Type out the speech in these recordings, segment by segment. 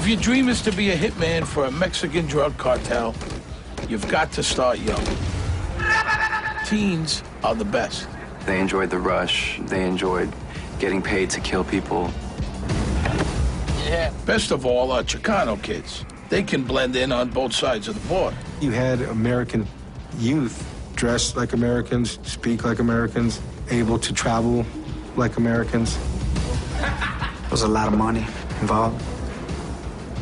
If your dream is to be a hitman for a Mexican drug cartel, you've got to start young. Teens are the best. They enjoyed the rush. They enjoyed getting paid to kill people. Yeah. Best of all are Chicano kids. They can blend in on both sides of the border. You had American youth dressed like Americans, speak like Americans, able to travel like Americans. There's a lot of money involved.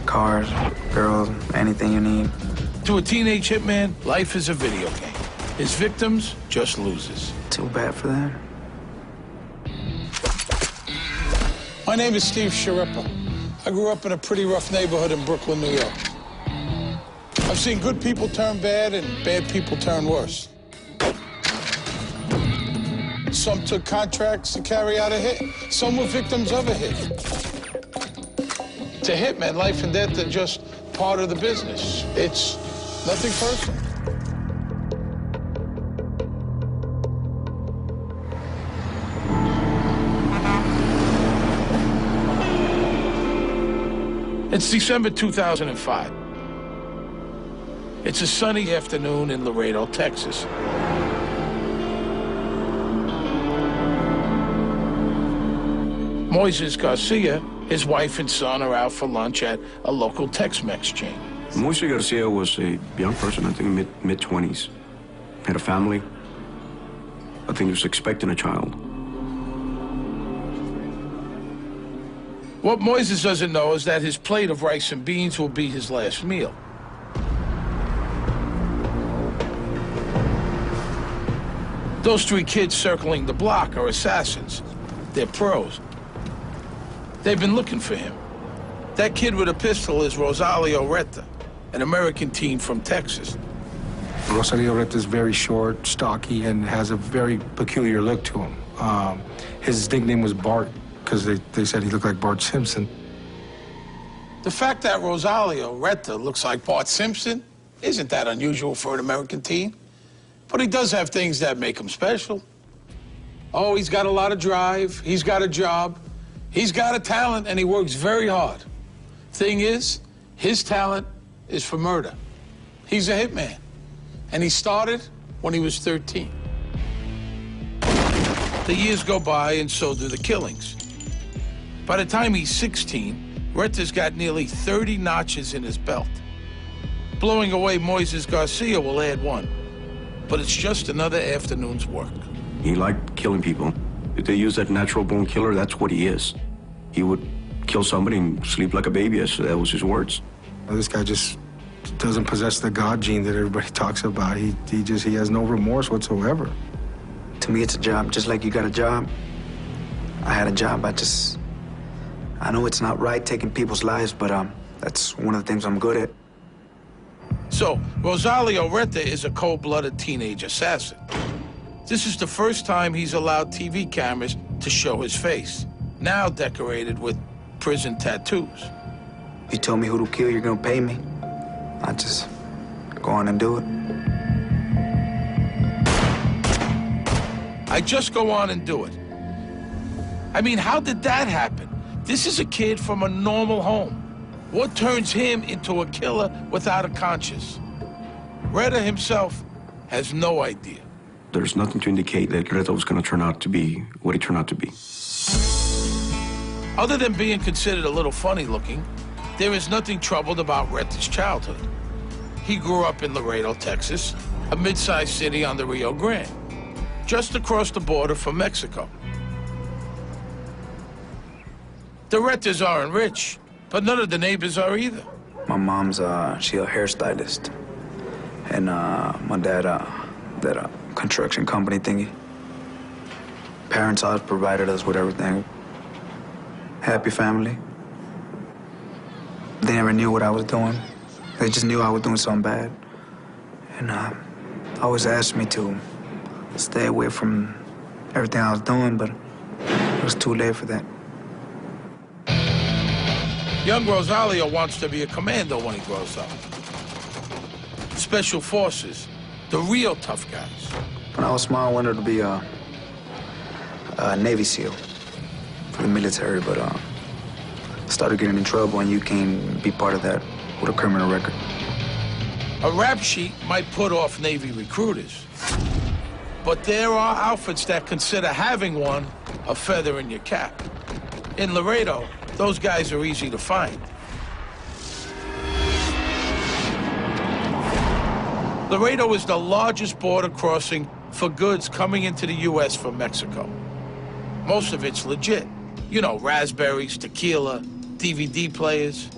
Cars, girls, anything you need. To a teenage hitman, life is a video game. His victims, just losers. Too bad for them. My name is Steve Sharippa. I grew up in a pretty rough neighborhood in Brooklyn, New York. I've seen good people turn bad and bad people turn worse. Some took contracts to carry out a hit. Some were victims of a hit. To hitmen, life and death are just part of the business. It's nothing personal. It's December 2005. It's a sunny afternoon in Laredo, Texas. Moises Garcia, his wife and son are out for lunch at a local Tex-Mex chain. Moises Garcia was a young person, I think mid-20s. Had a family. I think he was expecting a child. What Moises doesn't know is that his plate of rice and beans will be his last meal. Those three kids circling the block are assassins. They're pros. They've been looking for him. That kid with a pistol is Rosalio Reta, an American teen from Texas. Rosalio Reta is very short, stocky, and has a very peculiar look to him. His nickname was Bart, because they said he looked like Bart Simpson. The fact that Rosalio Reta looks like Bart Simpson isn't that unusual for an American teen. But he does have things that make him special. Oh, he's got a lot of drive, he's got a job, he's got a talent, and he works very hard. Thing is, his talent is for murder. He's a hitman, and he started when he was 13. The years go by, and so do the killings. By the time he's 16, Reta's got nearly 30 notches in his belt. Blowing away Moises Garcia will add one, but it's just another afternoon's work. He liked killing people. If they use that natural-born killer, that's what he is. He would kill somebody and sleep like a baby, that was his words. This guy just doesn't possess the God gene that everybody talks about. He has no remorse whatsoever. To me, it's a job, just like you got a job. I had a job, I know it's not right taking people's lives, but that's one of the things I'm good at. So, Rosalio Reta is a cold-blooded teenage assassin. This is the first time he's allowed TV cameras to show his face, now decorated with prison tattoos. You told me who to kill, you're gonna pay me. I just go on and do it. I just go on and do it. I mean, how did that happen? This is a kid from a normal home. What turns him into a killer without a conscience? Reta himself has no idea. There's nothing to indicate that Reta was going to turn out to be what he turned out to be. Other than being considered a little funny looking, there is nothing troubled about Reta's childhood. He grew up in Laredo, Texas, a mid-sized city on the Rio Grande, just across the border from Mexico. The Retas aren't rich, but none of the neighbors are either. My mom's, she a hairstylist. And my dad, that construction company thingy. Parents always provided us with everything. Happy family. They never knew what I was doing. They just knew I was doing something bad. And always asked me to stay away from everything I was doing, but it was too late for that. Young Rosalio wants to be a commando when he grows up. Special forces, the real tough guys. When I was small, I wanted to be a Navy SEAL for the military, but started getting in trouble, and you can be part of that with a criminal record. A rap sheet might put off Navy recruiters, but there are outfits that consider having one a feather in your cap. In Laredo, those guys are easy to find. Laredo is the largest border crossing for goods coming into the U.S. from Mexico. Most of it's legit. You know, raspberries, tequila, DVD players.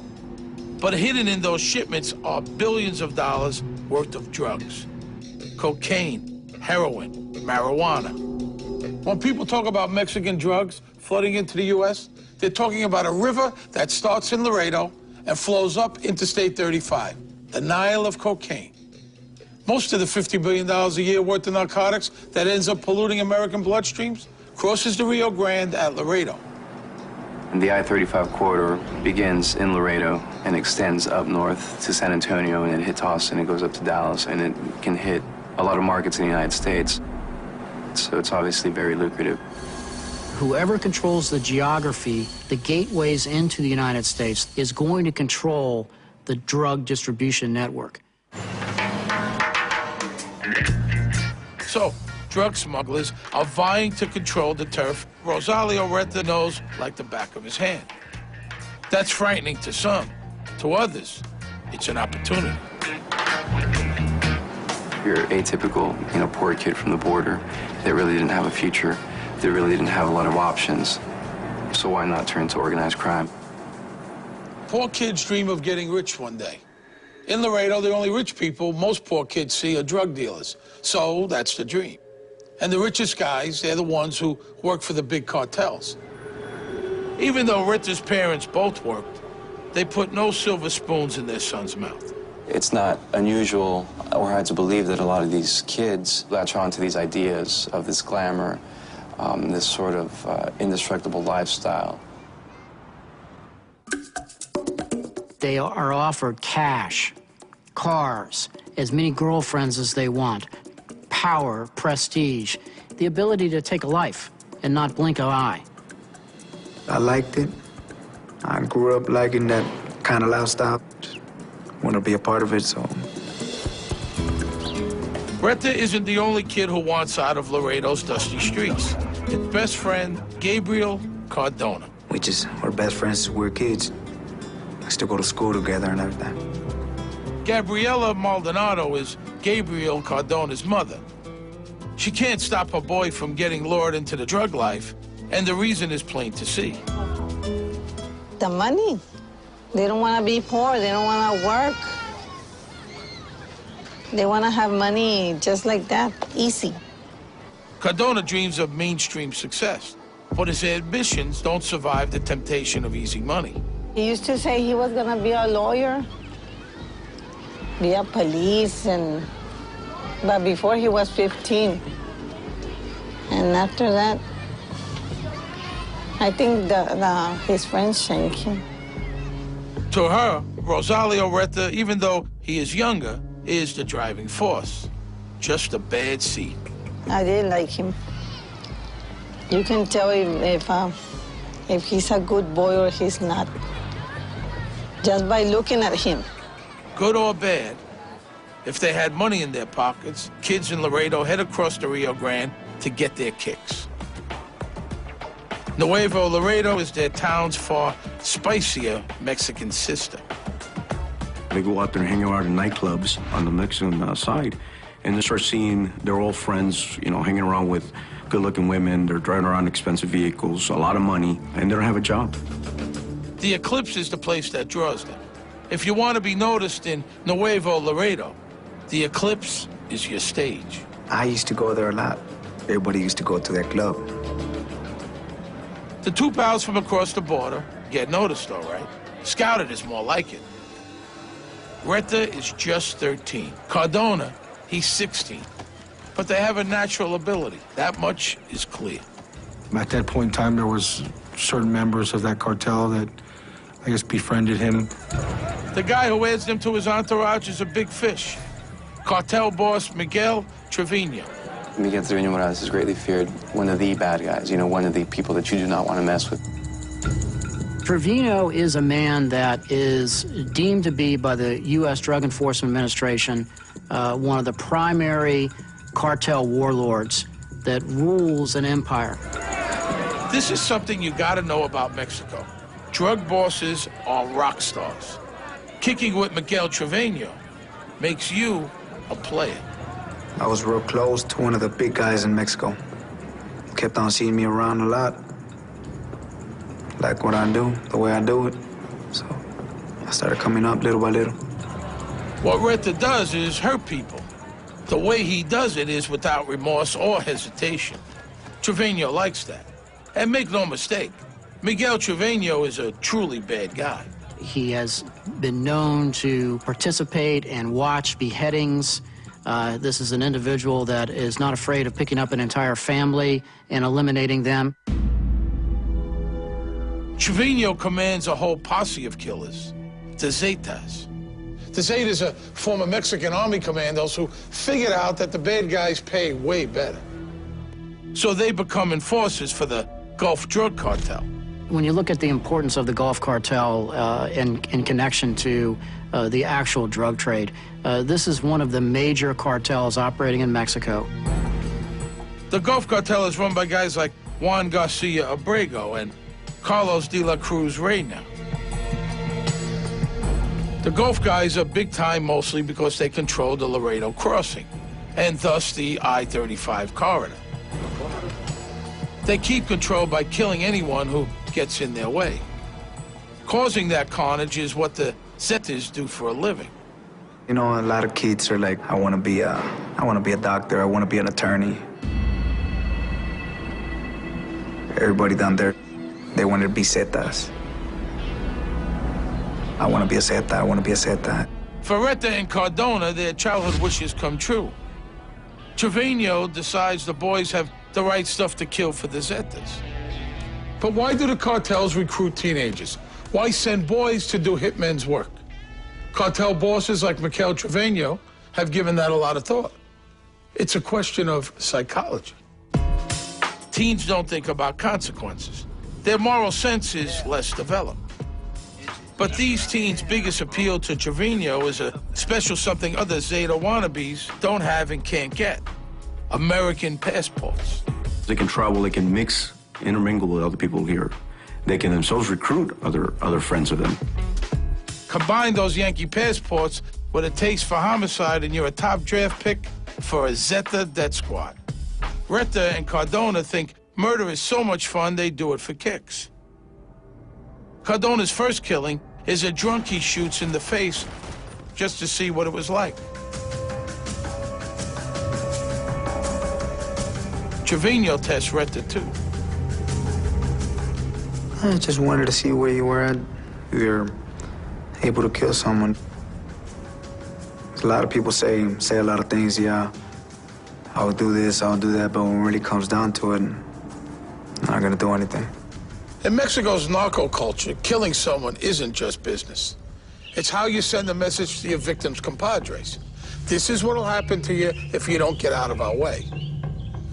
But hidden in those shipments are billions of dollars worth of drugs. Cocaine, heroin, marijuana. When people talk about Mexican drugs flooding into the U.S., they're talking about a river that starts in Laredo and flows up Interstate 35, the Nile of cocaine. Most of the $50 billion a year worth of narcotics that ends up polluting American bloodstreams crosses the Rio Grande at Laredo. And the I-35 corridor begins in Laredo and extends up north to San Antonio, and it hits Austin, it goes up to Dallas, and it can hit a lot of markets in the United States. So it's obviously very lucrative. Whoever controls the geography, the gateways into the United States, is going to control the drug distribution network. So, drug smugglers are vying to control the turf Rosalio Reta knows like the back of his hand. That's frightening to some. To others, it's an opportunity. You're atypical, poor kid from the border that really didn't have a future, that really didn't have a lot of options. So why not turn to organized crime? Poor kids dream of getting rich one day. In Laredo, the only rich people most poor kids see are drug dealers. So that's the dream. And the richest guys, they're the ones who work for the big cartels. Even though Rita's parents both worked, they put no silver spoons in their son's mouth. It's not unusual or hard to believe that a lot of these kids latch on to these ideas of this glamour, this sort of indestructible lifestyle. They are offered cash, cars, as many girlfriends as they want, power, prestige, the ability to take a life and not blink an eye. I liked it. I grew up liking that kind of lifestyle. Just want to be a part of it, so. Reta isn't the only kid who wants out of Laredo's dusty streets. His best friend, Gabriel Cardona. We just were best friends since we were kids. We used to go to school together and everything. Gabriela Maldonado is Gabriel Cardona's mother. She can't stop her boy from getting lured into the drug life, and the reason is plain to see. The money. They don't want to be poor. They don't want to work. They want to have money just like that, easy. Cardona dreams of mainstream success, but his ambitions don't survive the temptation of easy money. He used to say he was going to be a lawyer, be a police, but before he was 15. And after that, I think his friends changed him. To her, Rosalio Reta, even though he is younger, is the driving force. Just a bad seed. I did like him. You can tell if he's a good boy or he's not, just by looking at him. Good or bad, if they had money in their pockets, kids in Laredo head across the Rio Grande to get their kicks. Nuevo Laredo is their town's far spicier Mexican sister. They go out there and hang around in nightclubs on the Mexican side, and they start seeing their old friends, hanging around with good-looking women. They're driving around expensive vehicles, a lot of money, and they don't have a job. The Eclipse is the place that draws them. If you want to be noticed in Nuevo Laredo, the Eclipse is your stage. I used to go there a lot. Everybody used to go to that club. The two pals from across the border get noticed, all right. Scouted is more like it. Reta is just 13. Cardona, he's 16. But they have a natural ability. That much is clear. At that point in time, there was certain members of that cartel that, I guess, befriended him. The guy who adds them to his entourage is a big fish. Cartel boss Miguel Trevino. Miguel Trevino Morales is greatly feared, one of the bad guys, one of the people that you do not want to mess with. Trevino is a man that is deemed to be by the U.S. Drug Enforcement Administration one of the primary cartel warlords that rules an empire. This is something you gotta know about Mexico. Drug bosses are rock stars. Kicking with Miguel Trevino makes you a player. I was real close to one of the big guys in Mexico. Kept on seeing me around a lot. Like what I do, the way I do it. So I started coming up little by little. What Reta does is hurt people. The way he does it is without remorse or hesitation. Trevino likes that. And make no mistake, Miguel Trevino is a truly bad guy. He has been known to participate and watch beheadings. This is an individual that is not afraid of picking up an entire family and eliminating them. Trevino commands a whole posse of killers, the ZETAS. The ZETAS are former Mexican army commandos who figured out that the bad guys pay way better. So they become enforcers for the Gulf drug cartel. When you look at the importance of the Gulf cartel in connection to the actual drug trade, this is one of the major cartels operating in Mexico. The Gulf cartel is run by guys like Juan Garcia Abrego and Carlos de la Cruz Reyna. The Gulf guys are big time mostly because they control the Laredo crossing, and thus the I-35 corridor. They keep control by killing anyone who gets in their way. Causing that carnage is what the ZETAS do for a living. You know, a lot of kids are like, I want to be a doctor, I want to be an attorney. Everybody down there, they wanted to be ZETAS. I want to be a Zeta, I want to be a Zeta. For Reta and Cardona, their childhood wishes come true. Trevino decides the boys have the right stuff to kill for the ZETAS. But why do the cartels recruit teenagers? Why send boys to do hitmen's work? Cartel bosses like Miguel Trevino have given that a lot of thought. It's a question of psychology. Teens don't think about consequences. Their moral sense is less developed. But these teens' biggest appeal to Trevino is a special something other Zeta wannabes don't have and can't get: American passports. They can travel, they can mix, intermingle with other people here. They can themselves recruit other friends of them. Combine those Yankee passports with a taste for homicide and you're a top draft pick for a Zeta death squad. Reta and Cardona think murder is so much fun they do it for kicks. Cardona's first killing is a drunk he shoots in the face just to see what it was like. Trevino tests Reta too. I just wanted to see where you were at. You're able to kill someone. A lot of people say a lot of things, yeah. I'll do this, I'll do that, but when it really comes down to it, I'm not gonna do anything. In Mexico's narco culture, killing someone isn't just business. It's how you send a message to your victims' compadres. This is what'll happen to you if you don't get out of our way.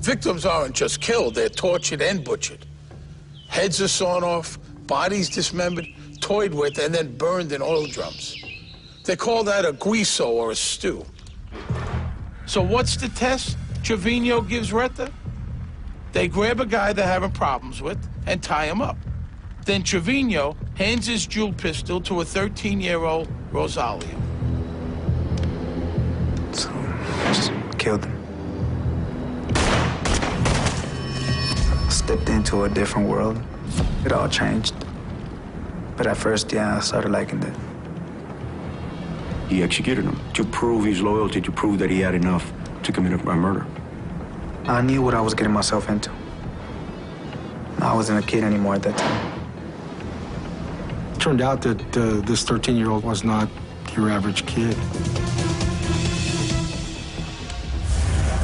Victims aren't just killed, they're tortured and butchered. Heads are sawn off, bodies dismembered, toyed with, and then burned in oil drums. They call that a guiso or a stew. So what's the test Trevino gives Reta? They grab a guy they're having problems with and tie him up. Then Trevino hands his jewel pistol to a 13-year-old Rosalia. So I just killed him. Stepped into a different world. It all changed. But at first, yeah, I started liking it. He executed him to prove his loyalty, to prove that he had enough to commit a murder. I knew what I was getting myself into. I wasn't a kid anymore at that time. It turned out that this 13-year-old was not your average kid.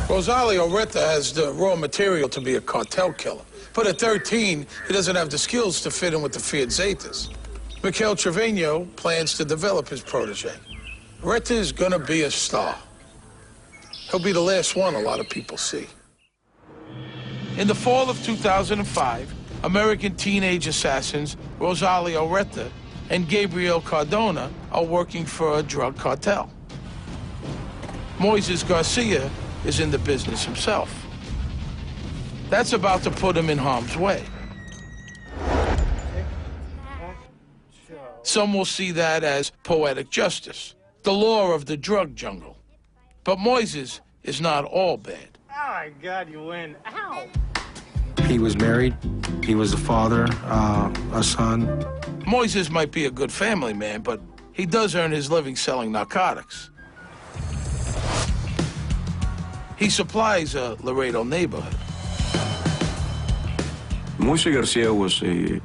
Rosalio Reta has the raw material to be a cartel killer. But at 13, he doesn't have the skills to fit in with the feared Zetas. Miguel Trevino plans to develop his protege. Reta is gonna be a star. He'll be the last one a lot of people see. In the fall of 2005, American teenage assassins Rosalio Retta and Gabriel Cardona are working for a drug cartel. Moises Garcia is in the business himself. That's about to put him in harm's way. Some will see that as poetic justice, the law of the drug jungle. But Moises is not all bad. Oh my God, you win. Ow! He was married. He was a father, a son. Moises might be a good family man, but he does earn his living selling narcotics. He supplies a Laredo neighborhood. Moises Garcia was a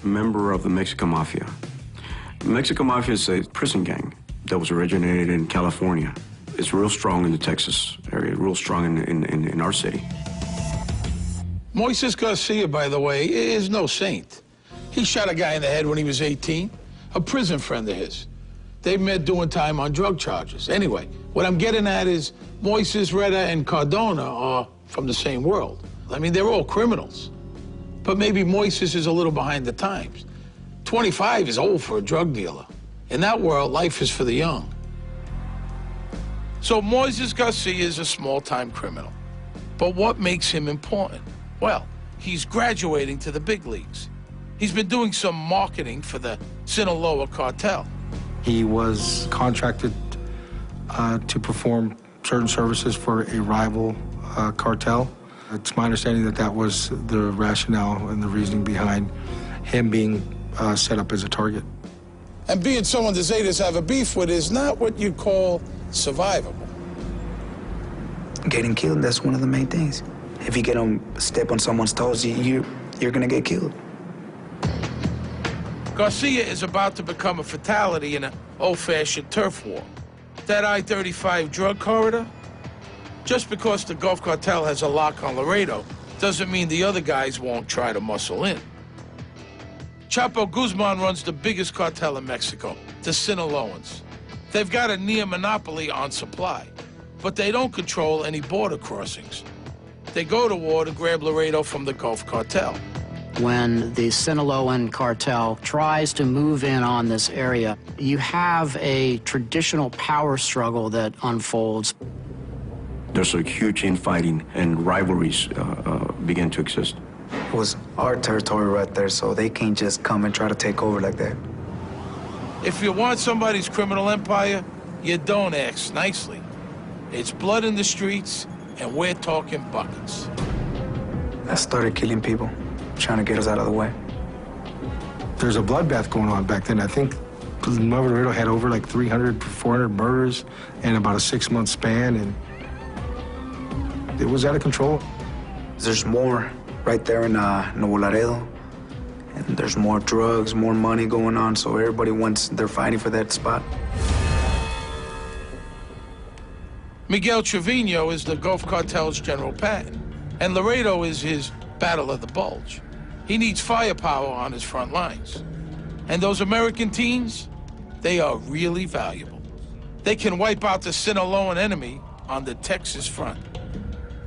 member of the Mexican Mafia. The Mexican Mafia is a prison gang that was originated in California. It's real strong in the Texas area, real strong in our city. Moises Garcia, by the way, is no saint. He shot a guy in the head when he was 18, a prison friend of his. They met doing time on drug charges. Anyway, what I'm getting at is Moises, Retta, and Cardona are from the same world. I mean, they're all criminals. But maybe Moises is a little behind the times. 25 is old for a drug dealer. In that world, life is for the young. So Moises Garcia is a small-time criminal. But what makes him important? Well, he's graduating to the big leagues. He's been doing some marketing for the Sinaloa cartel. He was contracted to perform certain services for a rival cartel. It's my understanding that that was the rationale and the reasoning behind him being set up as a target. And being someone the Zetas have a beef with is not what you'd call survivable. Getting killed, that's one of the main things. If you get on step on someone's toes, you're gonna get killed. Garcia is about to become a fatality in an old-fashioned turf war. That I-35 drug corridor? Just because the Gulf Cartel has a lock on Laredo doesn't mean the other guys won't try to muscle in. Chapo Guzman runs the biggest cartel in Mexico, the Sinaloans. They've got a near monopoly on supply, but they don't control any border crossings. They go to war to grab Laredo from the Gulf Cartel. When the Sinaloan cartel tries to move in on this area, you have a traditional power struggle that unfolds. There's a huge infighting and rivalries begin to exist. It was our territory right there, so they can't just come and try to take over like that. If you want somebody's criminal empire, you don't ask nicely. It's blood in the streets, and we're talking buckets. I started killing people, trying to get us out of the way. There's a bloodbath going on back then. I think Nuevo Laredo had over like 300, 400 murders in about a 6-month span, and it was out of control. There's more right there in Nuevo Laredo, and there's more drugs, more money going on, so they're fighting for that spot. Miguel Trevino is the Gulf Cartel's General Patton, and Laredo is his Battle of the Bulge. He needs firepower on his front lines. And those American teens, they are really valuable. They can wipe out the Sinaloan enemy on the Texas front.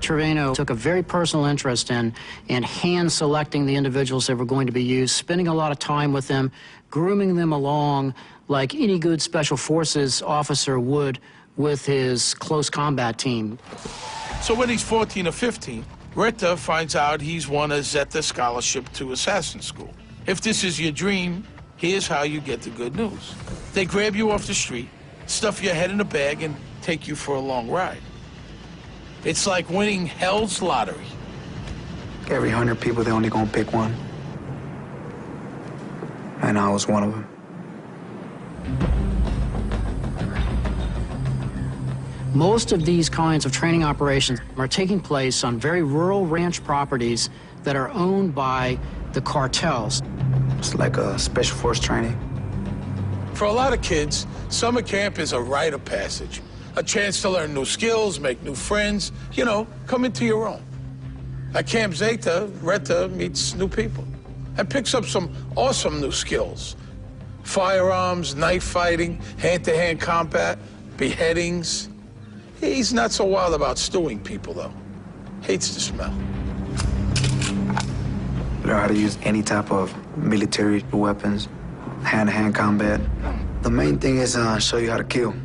Trevino took a very personal interest in hand-selecting the individuals that were going to be used, spending a lot of time with them, grooming them along like any good Special Forces officer would with his close combat team. So when he's 14 or 15, Retta finds out he's won a Zeta scholarship to assassin school. If this is your dream, here's how you get the good news. They grab you off the street, stuff your head in a bag, and take you for a long ride. It's like winning hell's lottery. Every 100 people, they're only gonna pick one. And I was one of them. Most of these kinds of training operations are taking place on very rural ranch properties that are owned by the cartels. It's like a special force training. For a lot of kids, summer camp is a rite of passage. A chance to learn new skills, make new friends, you know, come into your own. At Camp Zeta, Retta meets new people and picks up some awesome new skills. Firearms, knife fighting, hand-to-hand combat, beheadings. He's not so wild about stewing people, though. Hates the smell. learn how to use any type of military weapons, hand-to-hand combat. The main thing is show you how to kill.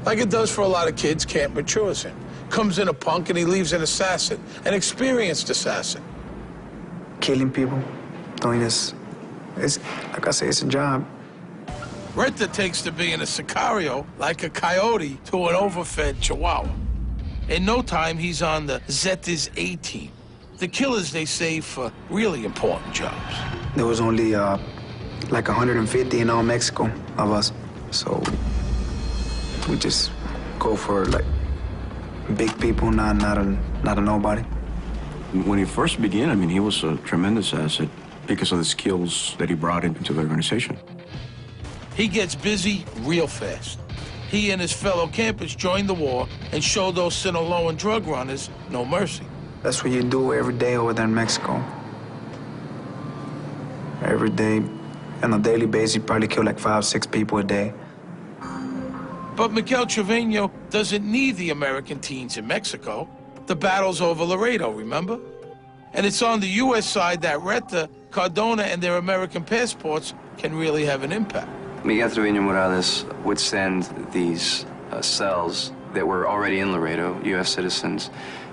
Like it does for a lot of kids, camp matures him. Comes in a punk and he leaves an assassin, an experienced assassin. Killing people, doing this, it's, like I say, it's a job. Retta takes to being a sicario like a coyote to an overfed chihuahua. In no time, he's on the ZETAS A team. The killers they save for really important jobs. There was only like 150 in all Mexico of us, so we just go for like big people, not a nobody. When he first began, I mean, he was a tremendous asset because of the skills that he brought into the organization. He gets busy real fast. He and his fellow campers join the war and show those Sinaloan drug runners no mercy. That's what you do every day over there in Mexico. Every day, on a daily basis, you probably kill like 5, 6 people a day. But Miguel Trevino doesn't need the American teens in Mexico. The battle's over Laredo, remember? And it's on the U.S. side that Retta, Cardona, and their American passports can really have an impact. Miguel Trevino Morales would send these cells that were already in Laredo, U.S. citizens,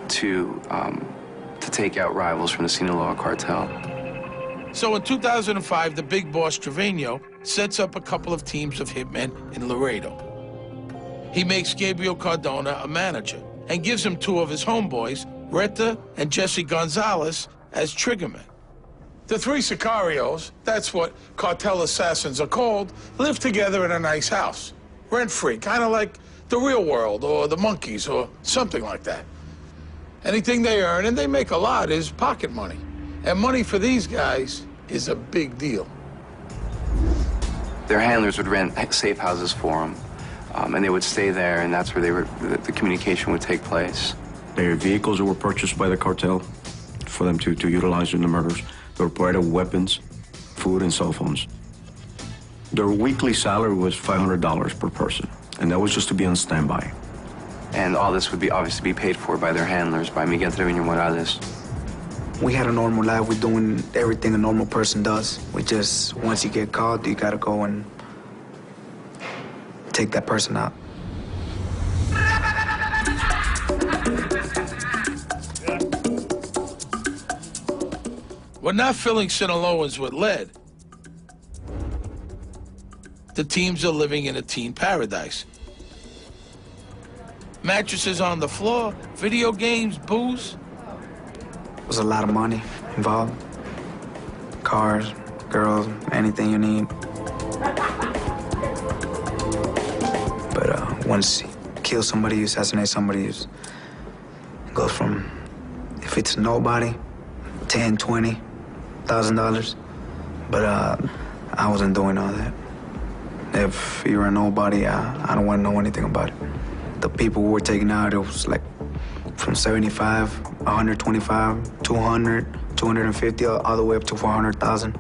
to take out rivals from the Sinaloa cartel. So in 2005, the big boss Trevino sets up a couple of teams of hitmen in Laredo. He makes Gabriel Cardona a manager and gives him 2 of his homeboys, Retta and Jesse Gonzalez, as triggermen. The 3 sicarios, that's what cartel assassins are called, live together in a nice house, rent-free, kind of like the Real World or the Monkees or something like that. Anything they earn, and they make a lot, is pocket money. And money for these guys is a big deal. Their handlers would rent safe houses for them, and they would stay there, and that's where the communication would take place. Their vehicles were purchased by the cartel for them to utilize in the murders. They were provided weapons, food, and cell phones. Their weekly salary was $500 per person, and that was just to be on standby. And all this would be obviously be paid for by their handlers, by Miguel Trevino Morales. We had a normal life. We're doing everything a normal person does. We just, once you get caught, you gotta go and take that person out. We're not filling Sinaloans with lead. The teams are living in a teen paradise. Mattresses on the floor, video games, booze. There's a lot of money involved. Cars, girls, anything you need. But once you kill somebody, you assassinate somebody, it goes from, if it's nobody, $10,000, $20,000. But I wasn't doing all that. If you're a nobody, I don't want to know anything about it. The people who were taken out, it was like from 75, 125, 200, 250, all the way up to 400,000.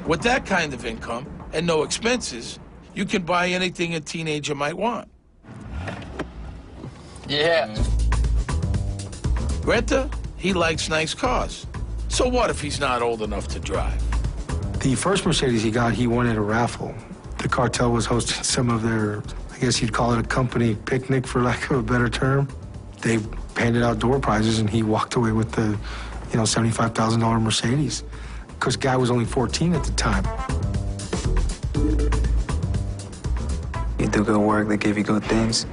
With that kind of income and no expenses, you can buy anything a teenager might want. Yeah. Retta, he likes nice cars. So what if he's not old enough to drive? The first Mercedes he got, he won at a raffle. The cartel was hosting some of their, I guess you'd call it a company picnic, for lack of a better term. They handed out door prizes, and he walked away with the, $75,000 Mercedes, because guy was only 14 at the time. You do good work, they give you good things.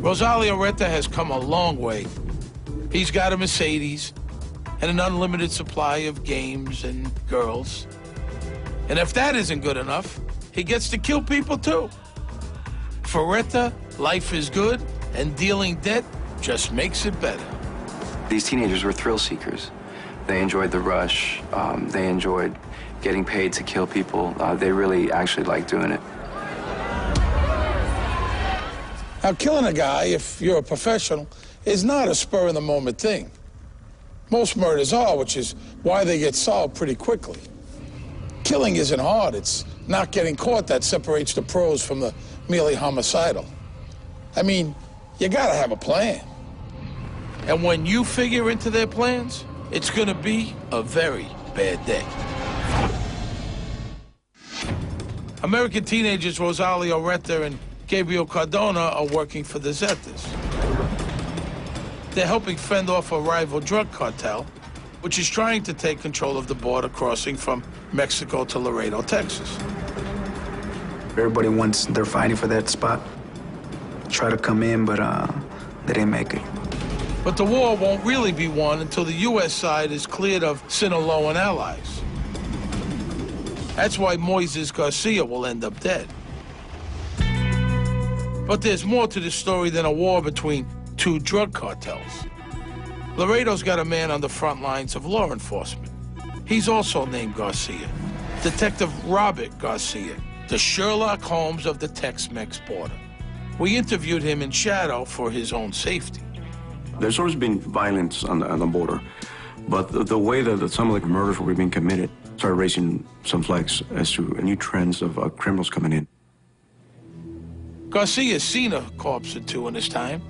Rosalio Retta has come a long way. He's got a Mercedes and an unlimited supply of games and girls. And if that isn't good enough, he gets to kill people too. For Retta, life is good, and dealing debt just makes it better. These teenagers were thrill seekers. They enjoyed the rush. They enjoyed getting paid to kill people. They really actually liked doing it. Now, killing a guy, if you're a professional, is not a spur-of-the-moment thing. Most murders are, which is why they get solved pretty quickly. Killing isn't hard. It's not getting caught that separates the pros from the merely homicidal. I mean, you gotta have a plan. And when you figure into their plans, it's gonna be a very bad day. American teenagers Rosalio Retta and Gabriel Cardona are working for the Zetas. They're helping fend off a rival drug cartel, which is trying to take control of the border crossing from Mexico to Laredo, Texas. Everybody wants, they're fighting for that spot. Try to come in, but they didn't make it. But the war won't really be won until the U.S. side is cleared of Sinaloa and allies. That's why Moises Garcia will end up dead. But there's more to this story than a war between two drug cartels. Laredo's got a man on the front lines of law enforcement. He's also named Garcia, Detective Robert Garcia, the Sherlock Holmes of the Tex-Mex border. We interviewed him in shadow for his own safety. There's always been violence on the border, but the way that some of the murders were being committed started raising some flags as to new trends of criminals coming in. Garcia's seen a corpse or two in his time.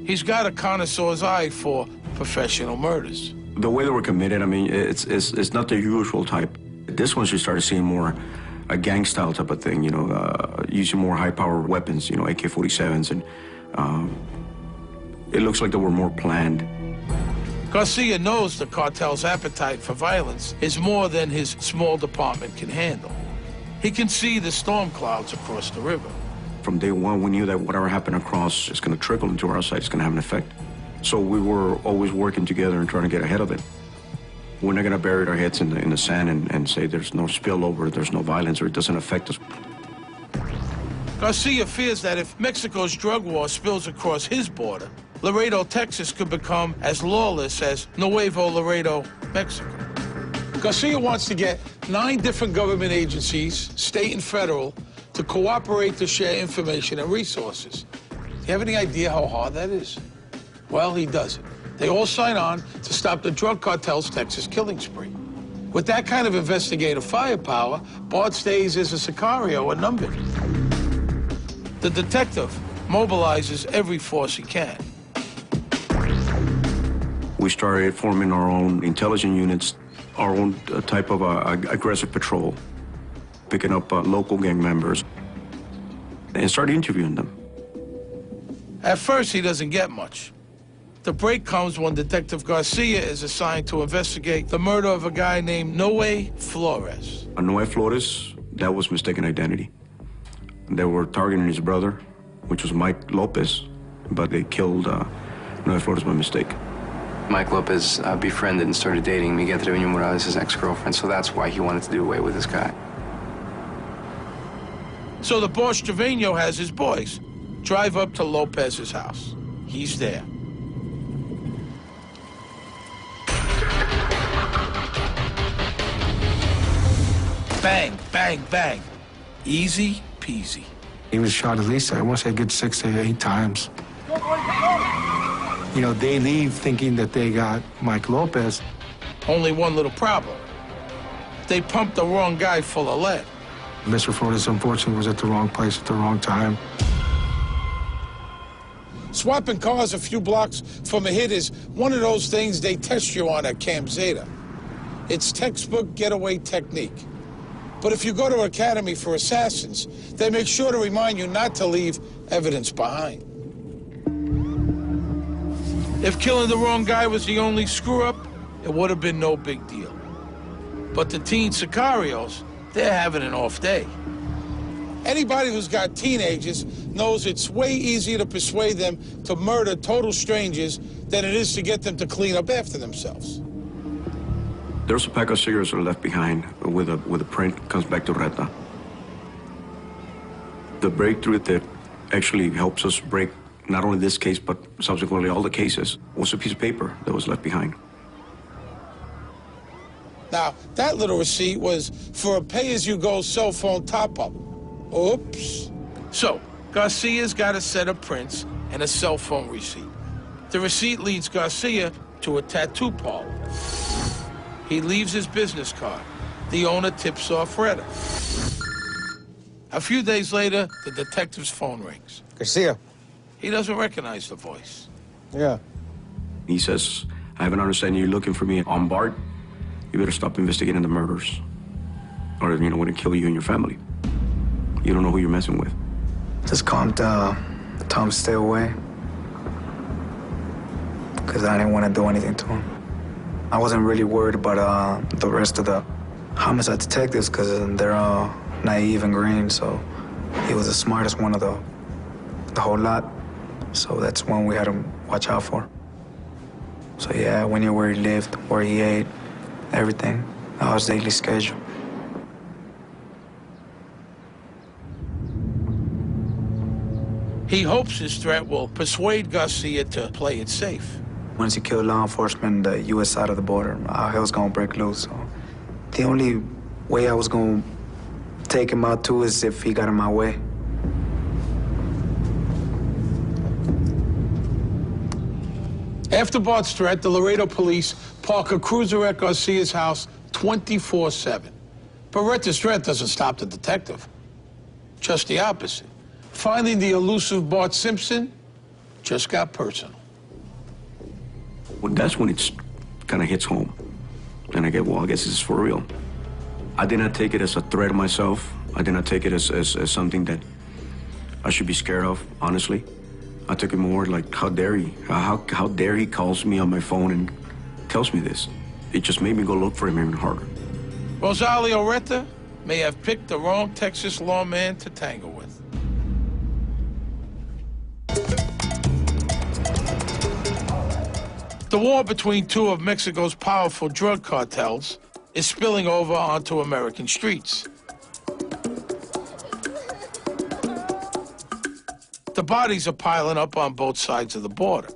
He's got a connoisseur's eye for professional murders. The way they were committed, I mean, it's not the usual type. This one, you started seeing more a gang-style type of thing, you know, using more high-powered weapons, you know, AK-47s, and it looks like they were more planned. Garcia knows the cartel's appetite for violence is more than his small department can handle. He can see the storm clouds across the river. From day one, we knew that whatever happened across is going to trickle into our side, it's going to have an effect. So we were always working together and trying to get ahead of it. We're not going to bury our heads in the sand and say there's no spillover, there's no violence, or it doesn't affect us. Garcia fears that if Mexico's drug war spills across his border, Laredo, Texas could become as lawless as Nuevo Laredo, Mexico. Garcia wants to get 9 different government agencies, state and federal, to cooperate to share information and resources. Do you have any idea how hard that is? Well, he does it. They all sign on to stop the drug cartel's Texas killing spree. With that kind of investigative firepower, Bart stays as a Sicario unumbered. The detective mobilizes every force he can. We started forming our own intelligence units, our own type of aggressive patrol, picking up local gang members, and started interviewing them. At first, he doesn't get much. The break comes when Detective Garcia is assigned to investigate the murder of a guy named Noe Flores. Noe Flores, that was mistaken identity. They were targeting his brother, which was Mike Lopez, but they killed Noe Flores by mistake. Mike Lopez befriended and started dating Miguel Trevino Morales' ex-girlfriend, so that's why he wanted to do away with this guy. So the boss Trevino has his boys drive up to Lopez's house. He's there. Bang, bang, bang. Easy peasy. He was shot at least, I want to say, a good 6 to 8 times. You know, they leave thinking that they got Mike Lopez. Only one little problem. They pumped the wrong guy full of lead. Mr. Flores, unfortunately, was at the wrong place at the wrong time. Swapping cars a few blocks from a hit is one of those things they test you on at Camp Zeta. It's textbook getaway technique. But if you go to Academy for Assassins, they make sure to remind you not to leave evidence behind. If killing the wrong guy was the only screw-up, it would have been no big deal. But the teen Sicarios, they're having an off day. Anybody who's got teenagers knows it's way easier to persuade them to murder total strangers than it is to get them to clean up after themselves. There's a pack of cigarettes that are left behind with a print, comes back to Retta. The breakthrough that actually helps us break not only this case, but subsequently all the cases, was a piece of paper that was left behind. Now, that little receipt was for a pay-as-you-go cell phone top-up. Oops. So, Garcia's got a set of prints and a cell phone receipt. The receipt leads Garcia to a tattoo parlor. He leaves his business card. The owner tips off Retta. A few days later, the detective's phone rings. Garcia. He doesn't recognize the voice. Yeah. He says, I have an understanding you're looking for me on Bart. You better stop investigating the murders, or we're gonna kill you and your family. You don't know who you're messing with. Just calmed down, told him to stay away, because I didn't want to do anything to him. I wasn't really worried about the rest of the homicide detectives, because they're all naive and green, so he was the smartest one of the whole lot. So that's one we had to watch out for. So yeah, we knew where he lived, where he ate, everything. That was daily schedule. He hopes his threat will persuade Garcia to play it safe. Once you kill law enforcement on the U.S. side of the border, our hell's gonna break loose. So the only way I was gonna take him out too is if he got in my way. After Bart's threat, the Laredo police park a cruiser at Garcia's house 24/7. But Retta's threat doesn't stop the detective. Just the opposite. Finding the elusive Bart Simpson just got personal. Well, that's when it kind of hits home. And I get, well, I guess this is for real. I did not take it as a threat myself. I did not take it as something that I should be scared of, honestly. I took it more like, how dare he? How dare he calls me on my phone and tells me this? It just made me go look for him even harder. Rosalio Retta may have picked the wrong Texas lawman to tangle with. The war between two of Mexico's powerful drug cartels is spilling over onto American streets. The bodies are piling up on both sides of the border.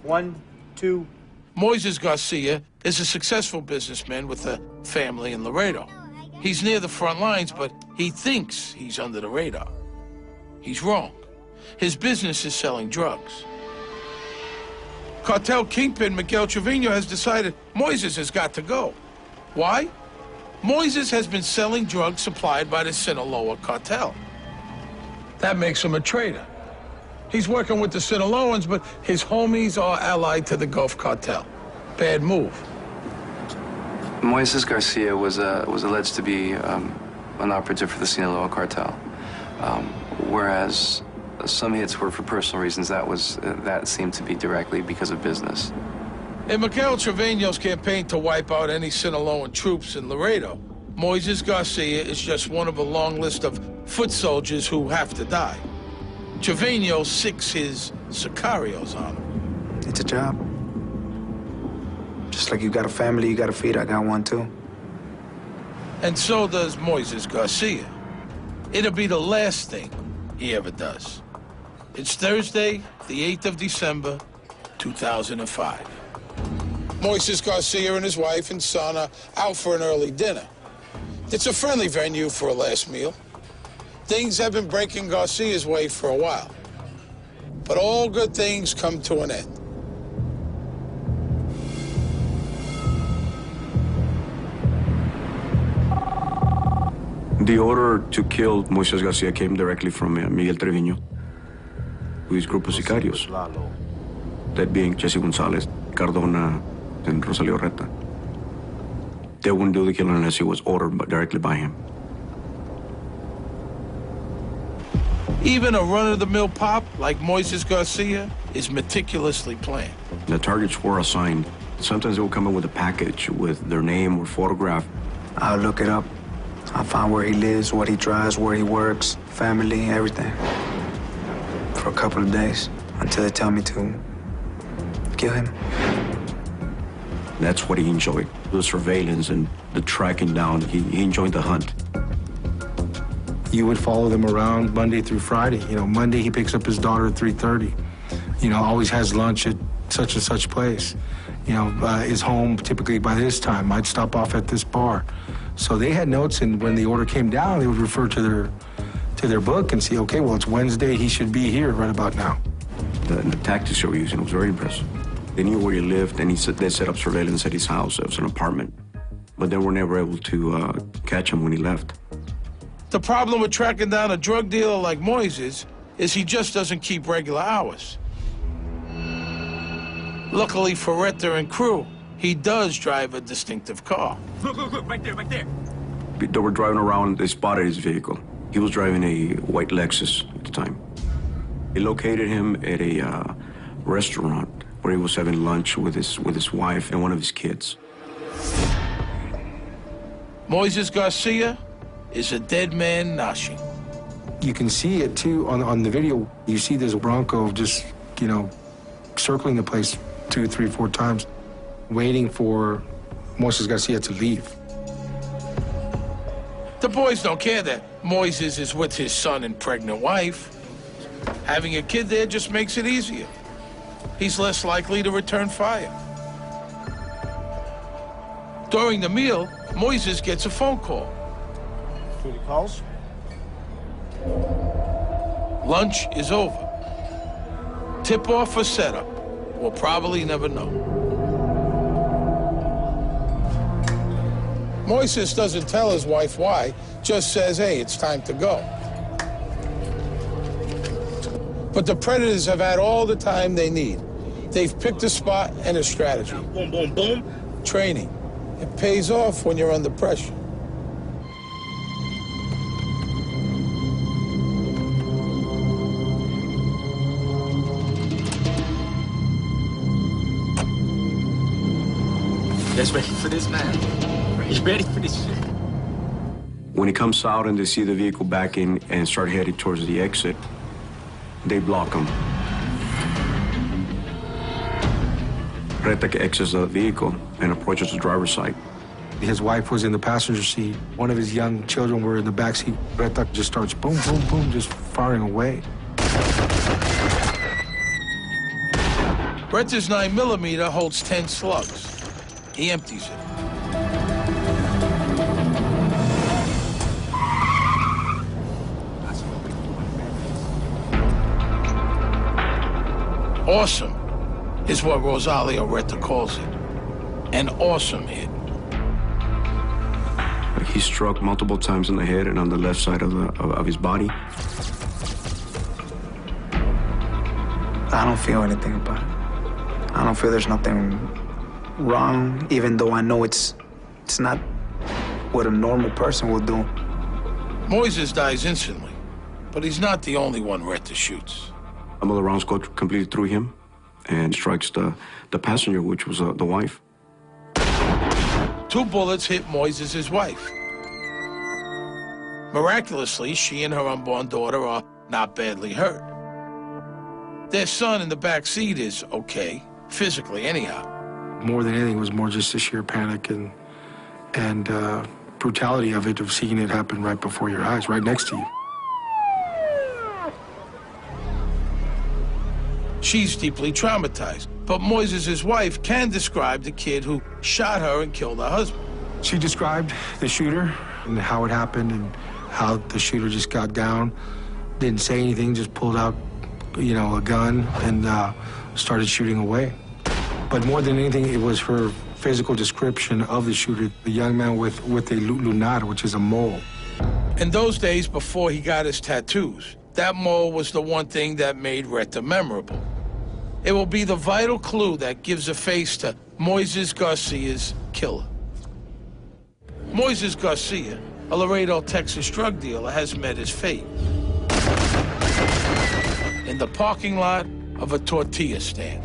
1, 2. Moises Garcia is a successful businessman with a family in Laredo. He's near the front lines, but he thinks he's under the radar. He's wrong. His business is selling drugs. Cartel kingpin Miguel Trevino has decided Moises has got to go. Why? Moises has been selling drugs supplied by the Sinaloa cartel. That makes him a traitor. He's working with the Sinaloans, but his homies are allied to the Gulf cartel. Bad move. Moises Garcia was alleged to be an operative for the Sinaloa cartel, whereas some hits were for personal reasons. That seemed to be directly because of business. In Miguel Trevino's campaign to wipe out any Sinaloan troops in Laredo, Moises Garcia is just one of a long list of foot soldiers who have to die. Trevino sicks his sicarios on him. It's a job. Just like you got a family you gotta feed, I got one too. And so does Moises Garcia. It'll be the last thing he ever does. It's Thursday, the 8th of December, 2005. Moises Garcia and his wife and son are out for an early dinner. It's a friendly venue for a last meal. Things have been breaking Garcia's way for a while. But all good things come to an end. The order to kill Moises Garcia came directly from Miguel Trevino, with his group of sicarios, that being Jesse Gonzalez, Cardona, and Rosalio Retta. They wouldn't do the killing unless it was ordered directly by him. Even a run-of-the-mill pop like Moises Garcia is meticulously planned. The targets were assigned. Sometimes they would come in with a package with their name or photograph. I'll look it up. I'll find where he lives, what he drives, where he works, family, everything. For a couple of days, until they tell me to kill him. That's what he enjoyed, the surveillance and the tracking down. He enjoyed the hunt. You would follow them around Monday through Friday. You know, Monday he picks up his daughter at 3:30. You know, always has lunch at such and such place. You know, is home typically by this time. Might stop off at this bar. So they had notes, and when the order came down, they would refer to their book and see, okay, well, it's Wednesday, he should be here right about now. The tactics they were using was very impressive. They knew where he lived, and they set up surveillance at his house. It was an apartment. But they were never able to catch him when he left. The problem with tracking down a drug dealer like Moises is he just doesn't keep regular hours. Luckily for Retta and crew, he does drive a distinctive car. Look, right there, right there. They were driving around, they spotted his vehicle. He was driving a white Lexus at the time. They located him at a restaurant where he was having lunch with his wife and one of his kids. Moises Garcia is a dead man noshing. You can see it, too, on the video. You see this Bronco just, you know, circling the place 2, 3, 4 times, waiting for Moises Garcia to leave. The boys don't care that Moises is with his son and pregnant wife. Having a kid there just makes it easier. He's less likely to return fire. During the meal, Moises gets a phone call. Duty calls. Lunch is over. Tip-off or setup? We'll probably never know. Moises doesn't tell his wife why, just says, hey, it's time to go. But the Predators have had all the time they need. They've picked a spot and a strategy. Boom, boom, boom. Training. It pays off when you're under pressure. You guys ready for this, man? Are you ready for this shit? When he comes out and they see the vehicle backing and start heading towards the exit, they block him. Retta exits the vehicle and approaches the driver's side. His wife was in the passenger seat. One of his young children were in the back seat. Retta just starts boom, boom, boom, just firing away. Retta's 9mm holds 10 slugs. He empties it. Awesome is what Rosalio Retta calls it. An awesome hit. He's struck multiple times in the head and on the left side of his body. I don't feel anything about it. I don't feel there's nothing wrong, even though I know it's not what a normal person would do. Moises dies instantly, but he's not the only one Retta shoots. Some of the rounds go completely through him and strikes the passenger, which was the wife. 2 bullets hit Moises' wife. Miraculously, she and her unborn daughter are not badly hurt. Their son in the back seat is okay, physically anyhow. More than anything, it was more just the sheer panic and brutality of it, of seeing it happen right before your eyes, right next to you. She's deeply traumatized, but Moises' wife can describe the kid who shot her and killed her husband. She described the shooter and how it happened and how the shooter just got down, didn't say anything, just pulled out, you know, a gun and started shooting away. But more than anything, it was her physical description of the shooter, the young man with a lunar, which is a mole. In those days before he got his tattoos, that mole was the one thing that made Retta memorable. It will be the vital clue that gives a face to Moises Garcia's killer. Moises Garcia, a Laredo, Texas drug dealer, has met his fate in the parking lot of a tortilla stand.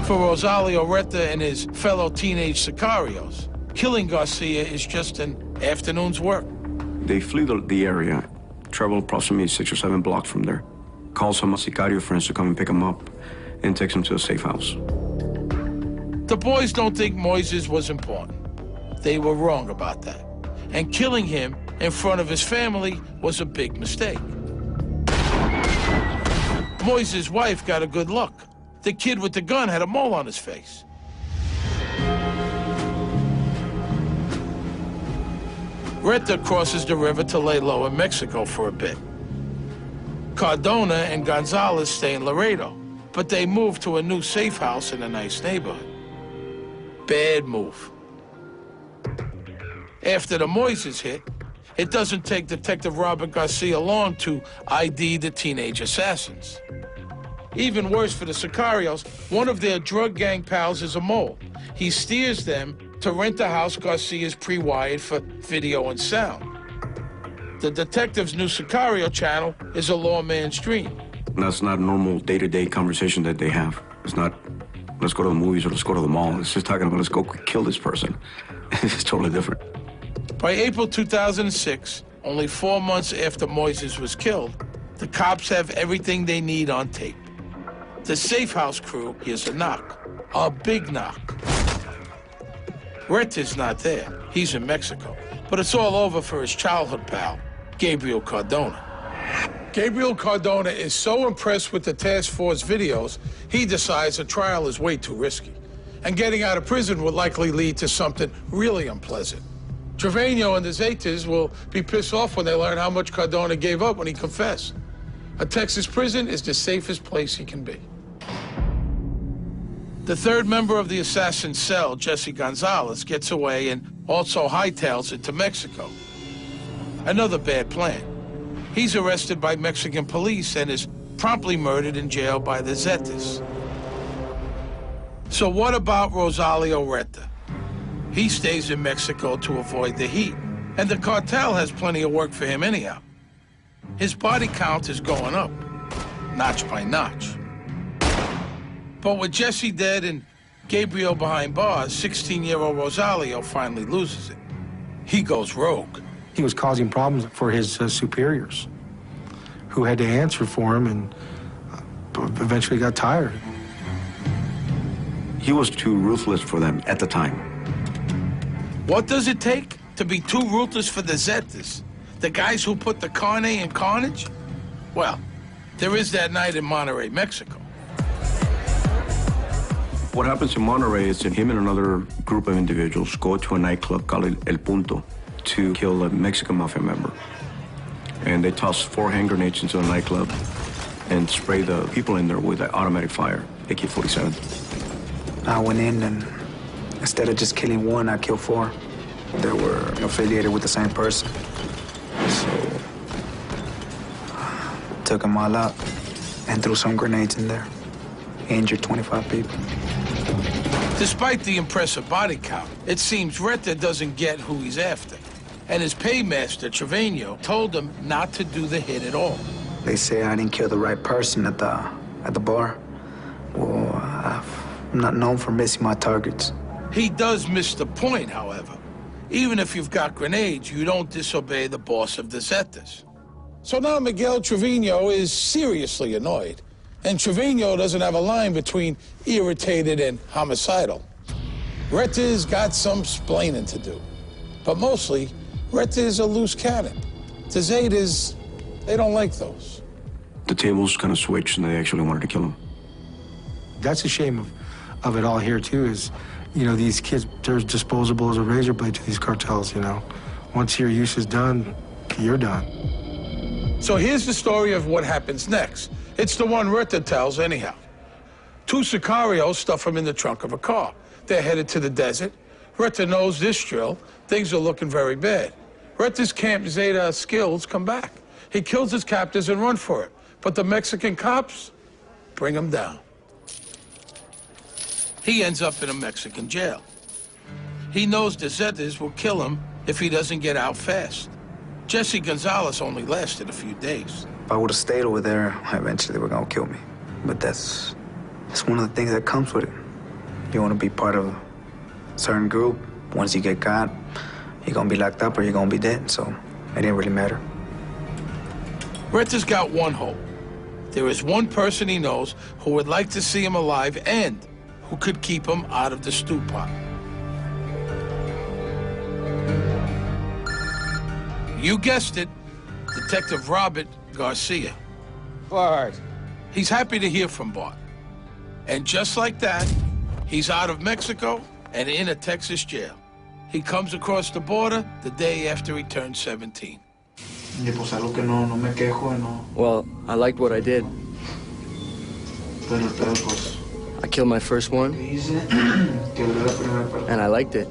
For Rosalio Retta and his fellow teenage sicarios, killing Garcia is just an afternoon's work. They flee the area, travel approximately 6 or 7 blocks from there, call some sicario friends to come and pick him up, and takes him to a safe house. The boys don't think Moises was important. They were wrong about that. And killing him in front of his family was a big mistake. Moises' wife got a good look. The kid with the gun had a mole on his face. Retta crosses the river to lay low in Mexico for a bit. Cardona and Gonzalez stay in Laredo, but they move to a new safe house in a nice neighborhood. Bad move. After the Moises hit, It doesn't take Detective Robert Garcia long to ID the teenage assassins. Even worse for the Sicarios, one of their drug gang pals is a mole. He steers them to rent a house Garcia's pre-wired for video and sound. The detective's new Sicario channel is a lawman's dream. That's not normal day-to-day conversation that they have. It's not, let's go to the movies or let's go to the mall. It's just talking about, let's go kill this person. It's totally different. By April 2006, only 4 months after Moises was killed, the cops have everything they need on tape. The safe house crew hears a knock, a big knock. Reta's not there. He's in Mexico. But it's all over for his childhood pal, Gabriel Cardona. Gabriel Cardona is so impressed with the task force videos, he decides a trial is way too risky. And getting out of prison would likely lead to something really unpleasant. Trevino and the Zetas will be pissed off when they learn how much Cardona gave up when he confessed. A Texas prison is the safest place he can be. The third member of the assassin cell, Jesse Gonzalez, gets away and also hightails it to Mexico. Another bad plan. He's arrested by Mexican police and is promptly murdered in jail by the Zetas. So what about Rosalio Reta? He stays in Mexico to avoid the heat, and the cartel has plenty of work for him anyhow. His body count is going up, notch by notch. But with Jesse dead and Gabriel behind bars, 16-year-old Rosalio finally loses it. He goes rogue. He was causing problems for his superiors, who had to answer for him and eventually got tired. He was too ruthless for them at the time. What does it take to be too ruthless for the Zetas? The guys who put the carne in carnage? Well, there is that night in Monterrey, Mexico. What happens in Monterrey is that him and another group of individuals go to a nightclub called El Punto to kill a Mexican mafia member. And they toss 4 hand grenades into the nightclub and spray the people in there with an automatic fire, AK-47. I went in and instead of just killing 1, I killed 4. They were affiliated with the same person. So, took them all out and threw some grenades in there. Injured 25 people. Despite the impressive body count, it seems Reta doesn't get who he's after. And his paymaster, Trevino, told him not to do the hit at all. They say I didn't kill the right person at the bar. Well, I'm not known for missing my targets. He does miss the point, however. Even if you've got grenades, you don't disobey the boss of the Zetas. So now Miguel Trevino is seriously annoyed. And Trevino doesn't have a line between irritated and homicidal. Reta's got some splaining to do. But mostly, Reta is a loose cannon. The Zetas, they don't like those. The tables kind of switched and they actually wanted to kill him. That's a shame of it all here, too, is, you know, these kids, they're disposable as a razor blade to these cartels, you know. Once your use is done, you're done. So here's the story of what happens next. It's the one Reta tells anyhow. 2 sicarios stuff him in the trunk of a car. They're headed to the desert. Reta knows this drill. Things are looking very bad. Reta's Camp Zeta skills come back. He kills his captors and run for it. But the Mexican cops bring him down. He ends up in a Mexican jail. He knows the Zetas will kill him if he doesn't get out fast. Jesse Gonzalez only lasted a few days. If I would have stayed over there, eventually they were gonna kill me. But that's one of the things that comes with it. You want to be part of a certain group. Once you get caught, you're gonna be locked up or you're gonna be dead, so it didn't really matter. Reta's got one hope. There is one person he knows who would like to see him alive and who could keep him out of the stew pot. You guessed it, Detective Robert Garcia. Bart. He's happy to hear from Bart. And just like that, he's out of Mexico and in a Texas jail. He comes across the border the day after he turned 17. Well, I liked what I did. I killed my first one, and I liked it.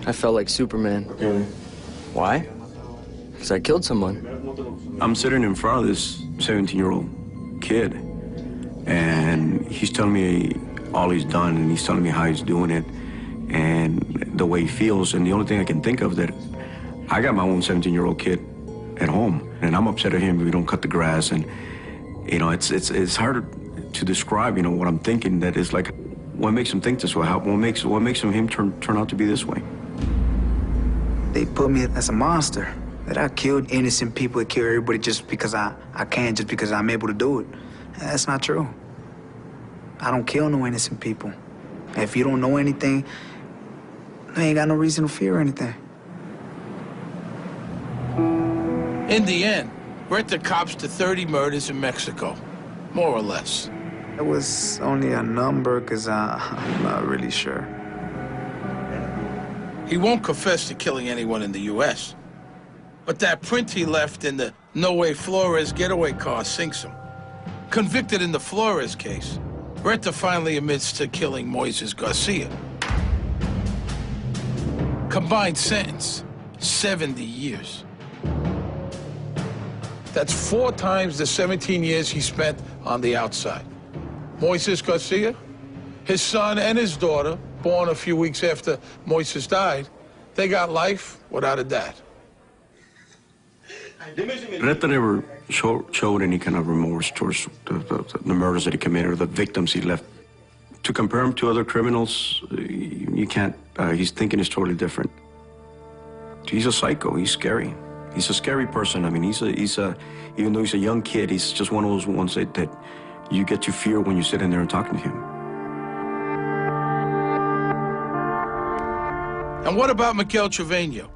I felt like Superman. Why? Because I killed someone. I'm sitting in front of this 17-year-old kid, and he's telling me all he's done, and he's telling me how he's doing it, and the way he feels. And the only thing I can think of that I got my own 17-year-old kid at home, and I'm upset at him if we don't cut the grass. And you know, it's hard to describe. You know what I'm thinking. That is like, what makes him think this way? What makes him turn out to be this way? They put me as a monster. That I killed innocent people, that kill everybody just because I can, just because I'm able to do it. That's not true. I don't kill no innocent people. If you don't know anything, you ain't got no reason to fear anything. In the end, Retta cops to 30 murders in Mexico, more or less. It was only a number, because I'm not really sure. He won't confess to killing anyone in the U.S., but that print he left in the No Way Flores getaway car sinks him. Convicted in the Flores case, Retta finally admits to killing Moises Garcia. Combined sentence, 70 years. That's 4 times the 17 years he spent on the outside. Moises Garcia, his son and his daughter, born a few weeks after Moises died, they got life without a dad. Retta never showed any kind of remorse towards the murders that he committed or the victims he left. To compare him to other criminals, you can't. His thinking is totally different. He's a psycho. He's scary. He's a scary person. I mean, even though he's a young kid, he's just one of those ones that you get to fear when you sit in there and talking to him. And what about Miguel Trevino?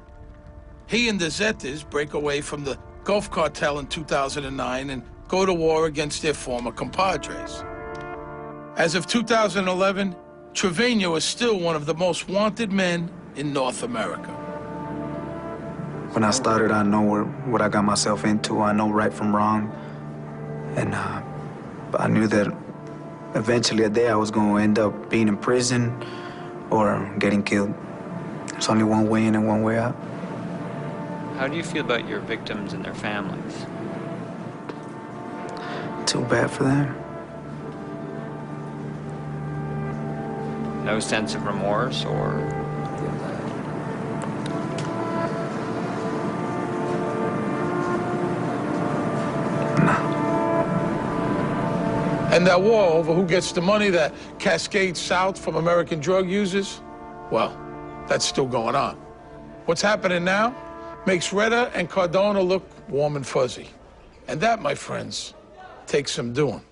He and the Zetas break away from the Gulf Cartel in 2009 and go to war against their former compadres. As of 2011, Trevino is still one of the most wanted men in North America. When I started, I know what I got myself into. I know right from wrong. And I knew that eventually a day I was going to end up being in prison or getting killed. There's only one way in and one way out. How do you feel about your victims and their families? Too bad for them. No sense of remorse or... And that war over who gets the money that cascades south from American drug users, well, that's still going on. What's happening now makes Retta and Cardona look warm and fuzzy. And that, my friends, takes some doing.